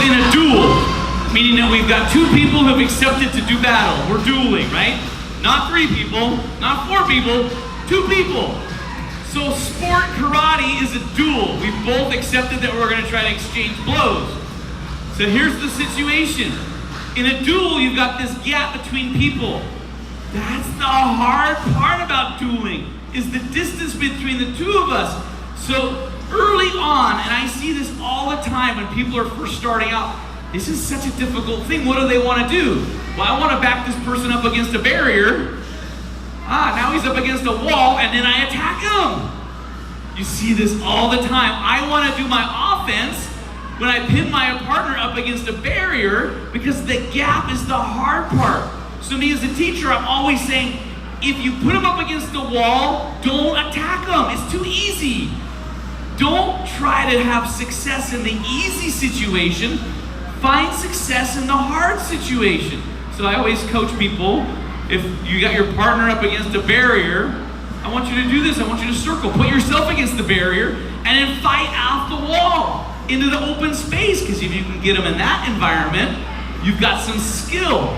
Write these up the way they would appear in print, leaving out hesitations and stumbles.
in a duel, meaning that we've got two people who have accepted to do battle. We're dueling, right? Not 3 people, not 4 people, 2 people. So sport karate is a duel. We've both accepted that we're gonna try to exchange blows. So here's the situation. In a duel, you've got this gap between people. That's the hard part about dueling, is the distance between the 2 of us. So early on, and I see this all the time when people are first starting out, this is such a difficult thing. What do they want to do? Well, I want to back this person up against a barrier. Now he's up against a wall, and then I attack him. You see this all the time. I want to do my offense when I pin my partner up against a barrier, because the gap is the hard part. So me as a teacher, I'm always saying, if you put him up against the wall, don't attack him. It's too easy. Don't try to have success in the easy situation. Find success in the hard situation. So I always coach people, if you got your partner up against a barrier, I want you to do this. I want you to circle. Put yourself against the barrier and then fight off the wall into the open space, because if you can get them in that environment, you've got some skill.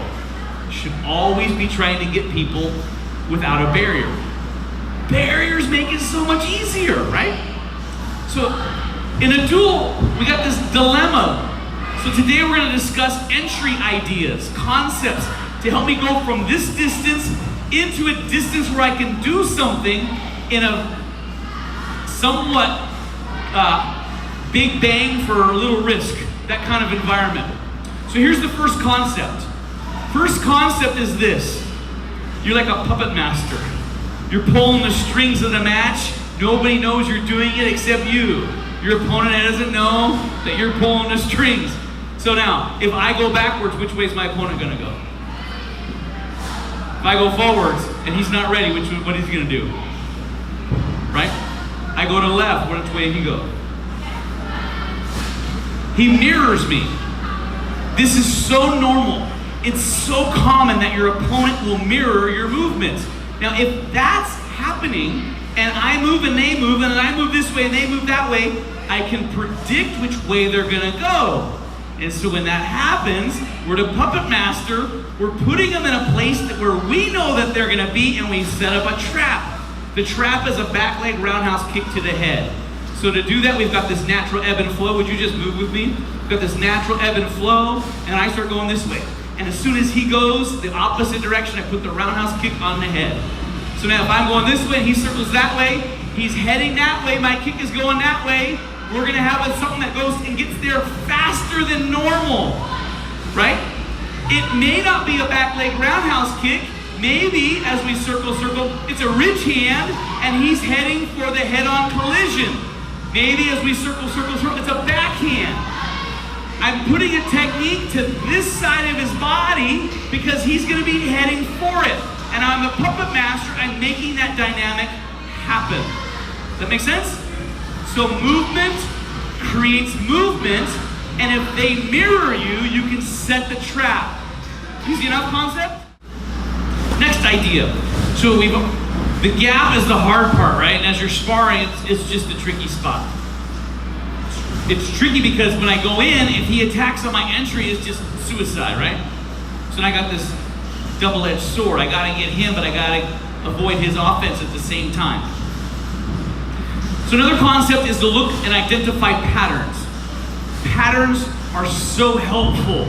You should always be trying to get people without a barrier. Barriers make it so much easier, right? So in a duel, we got this dilemma. So today we're going to discuss entry ideas, concepts to help me go from this distance into a distance where I can do something in a somewhat big bang for a little risk, that kind of environment. So here's the first concept. First concept is this. You're like a puppet master. You're pulling the strings of the match. Nobody knows you're doing it except you. Your opponent doesn't know that you're pulling the strings. So now, if I go backwards, which way is my opponent gonna go? If I go forwards and he's not ready, what is he gonna do? Right? I go to the left, which way he go? He mirrors me. This is so normal. It's so common that your opponent will mirror your movements. Now, if that's happening, and I move and they move, and I move this way and they move that way, I can predict which way they're gonna go. And so when that happens, we're the puppet master, we're putting them in a place where we know that they're gonna be, and we set up a trap. The trap is a back leg roundhouse kick to the head. So to do that, we've got this natural ebb and flow. Would you just move with me? We've got this natural ebb and flow, and I start going this way. And as soon as he goes the opposite direction, I put the roundhouse kick on the head. So now if I'm going this way and he circles that way, he's heading that way, my kick is going that way, we're gonna have something that goes and gets there faster than normal, right? It may not be a back leg roundhouse kick. Maybe as we circle, it's a ridge hand and he's heading for the head-on collision. Maybe as we circle, it's a backhand. I'm putting a technique to this side of his body because he's gonna be heading for it. And I'm a puppet master, I'm making that dynamic happen. Does that make sense? So movement creates movement, and if they mirror you, you can set the trap. Easy enough concept? Next idea. So the gap is the hard part, right? And as you're sparring, it's just a tricky spot. It's tricky because when I go in, if he attacks on my entry, it's just suicide, right? So now I got this double-edged sword. I gotta get him, but I gotta avoid his offense at the same time. So another concept is to look and identify patterns. Patterns are so helpful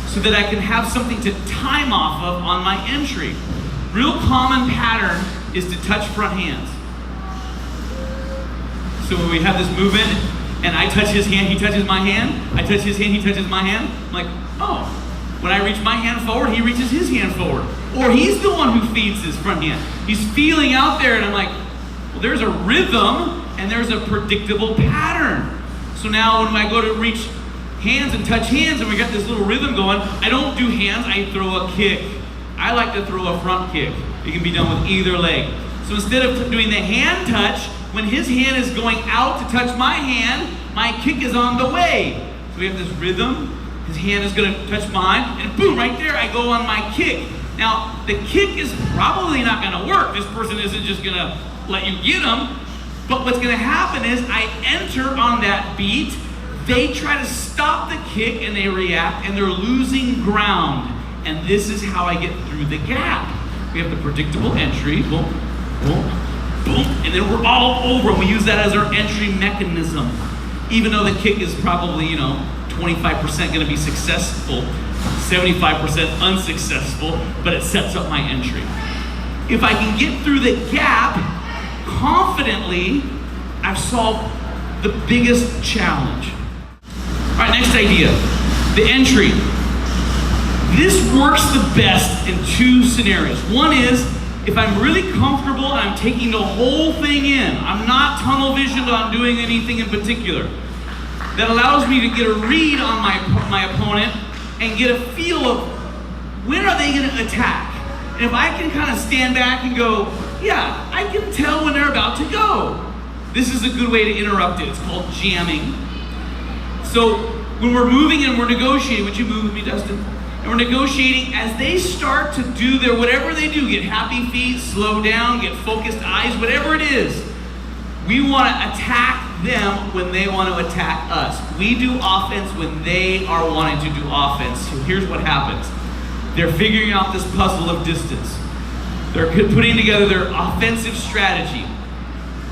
so that I can have something to time off of on my entry. Real common pattern is to touch front hands. So when we have this movement, and I touch his hand, he touches my hand, I touch his hand, he touches my hand, I'm like, oh. When I reach my hand forward, he reaches his hand forward. Or he's the one who feeds his front hand. He's feeling out there, and I'm like, well, there's a rhythm, and there's a predictable pattern. So now when I go to reach hands and touch hands, and we got this little rhythm going, I don't do hands, I throw a kick. I like to throw a front kick. It can be done with either leg. So instead of doing the hand touch, when his hand is going out to touch my hand, my kick is on the way. So we have this rhythm. His hand is gonna touch mine, and boom, right there I go on my kick. Now, the kick is probably not gonna work. This person isn't just gonna let you get him, but what's gonna happen is I enter on that beat, They try to stop the kick and they react and they're losing ground. And this is how I get through the gap. We have the predictable entry, boom, boom, boom, and then we're all over. We use that as our entry mechanism. Even though the kick is probably, 25% gonna be successful, 75% unsuccessful, but it sets up my entry. If I can get through the gap confidently, I've solved the biggest challenge. All right, next idea, the entry. This works the best in two scenarios. One is if I'm really comfortable and I'm taking the whole thing in, I'm not tunnel visioned on doing anything in particular. That allows me to get a read on my opponent and get a feel of when are they gonna attack. And if I can kind of stand back and go, yeah, I can tell when they're about to go. This is a good way to interrupt it. It's called jamming. So when we're moving and we're negotiating, would you move with me, Dustin? And we're negotiating as they start to do their whatever they do, get happy feet, slow down, get focused eyes, whatever it is. We want to attack them when they want to attack us. We do offense when they are wanting to do offense. So here's what happens. They're figuring out this puzzle of distance. They're putting together their offensive strategy.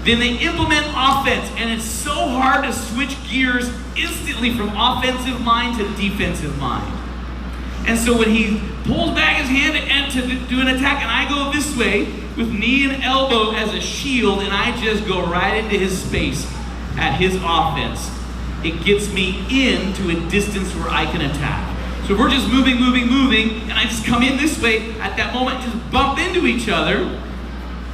Then they implement offense, and it's so hard to switch gears instantly from offensive mind to defensive mind. And so when he pulls back his hand to do an attack, and I go this way with knee and elbow as a shield, and I just go right into his space at his offense, it gets me into a distance where I can attack. So if we're just moving, and I just come in this way, at that moment, just bump into each other,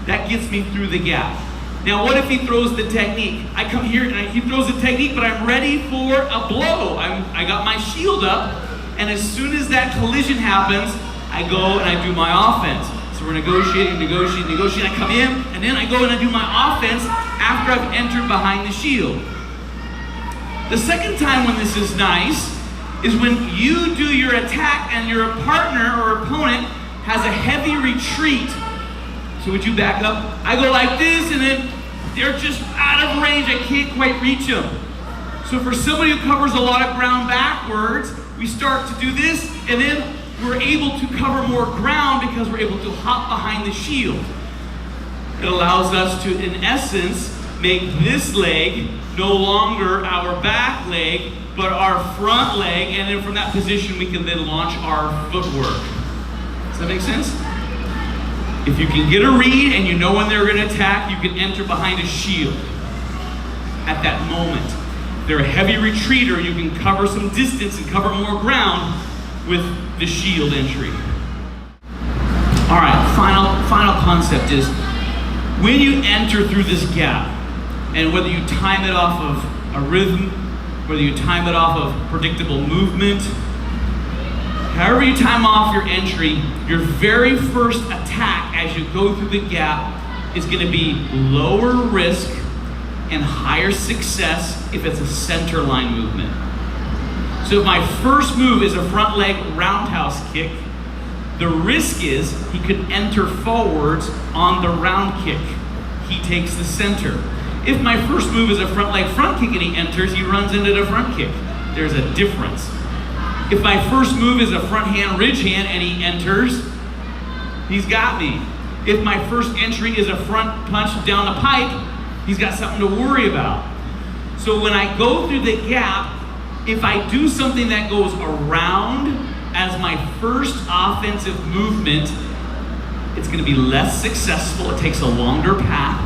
that gets me through the gap. Now, what if he throws the technique? I come here and he throws the technique, but I'm ready for a blow. I got my shield up, and as soon as that collision happens, I go and I do my offense. So we're negotiating. I come in, and then I go and I do my offense after I've entered behind the shield. The second time when this is nice is when you do your attack and your partner or opponent has a heavy retreat. So would you back up? I go like this, and then they're just out of range. I can't quite reach them. So for somebody who covers a lot of ground backwards, we start to do this, and then we're able to cover more ground because we're able to hop behind the shield. It allows us to, in essence, make this leg no longer our back leg, but our front leg, and then from that position we can then launch our footwork. Does that make sense? If you can get a read and you know when they're going to attack, you can enter behind a shield at that moment. If they're a heavy retreater, you can cover some distance and cover more ground with the shield entry. All right, final concept is when you enter through this gap, and whether you time it off of a rhythm, whether you time it off of predictable movement, however you time off your entry, your very first attack as you go through the gap is going to be lower risk and higher success if it's a center line movement. So if my first move is a front leg roundhouse kick, the risk is he could enter forwards on the round kick. He takes the center. If my first move is a front leg front kick and he enters, he runs into the front kick. There's a difference. If my first move is a front hand ridge hand and he enters, he's got me. If my first entry is a front punch down the pipe, he's got something to worry about. So when I go through the gap, if I do something that goes around as my first offensive movement, it's going to be less successful. It takes a longer path,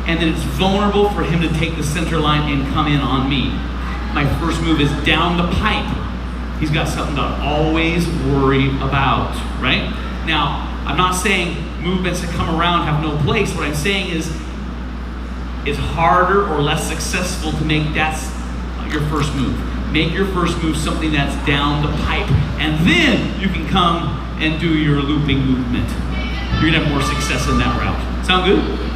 and then it's vulnerable for him to take the center line and come in on me. My first move is down the pipe. He's got something to always worry about, right? Now, I'm not saying movements that come around have no place. What I'm saying is it's harder or less successful to make that your first move. Make your first move something that's down the pipe, and then you can come and do your looping movement. You're gonna have more success in that route. Sound good?